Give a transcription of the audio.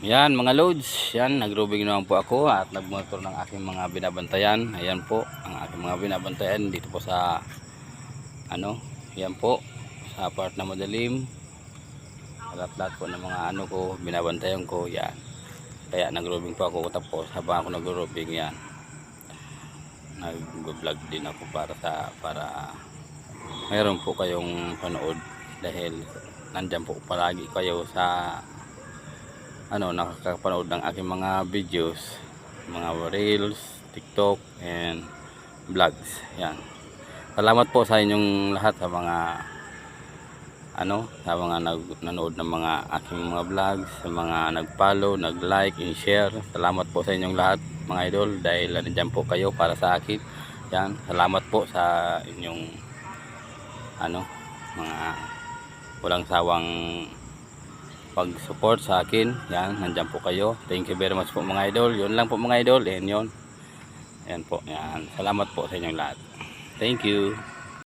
Yan mga loads, yan nagrubing naman po ako at nagmotor ng aking mga binabantayan. Ayan po ang aking mga binabantayan dito po sa yan po sa part na madilim. Lahat po ng mga ko binabantayan ko yan. Kaya nagrubing po ako, tapos habang ako nagrubing yan, nag-vlog din ako para mayroon po kayong panood, dahil nandyan po palagi kayo sa nakakapanood ng aking mga videos, mga reels, TikTok and vlogs. Yan. Salamat po sa inyong lahat, sa mga nanood ng mga aking mga vlogs, sa mga nag-follow, nag-like and share. Salamat po sa inyong lahat mga idol, dahil nandiyan po kayo para sa akin. Yan. Salamat po sa inyong mga walang sawang pag-support sa akin. Yan, nandiyan po kayo. Thank you very much po mga idol. Yun lang po mga idol. And yun. Ayan po. Yan. Salamat po sa inyong lahat. Thank you.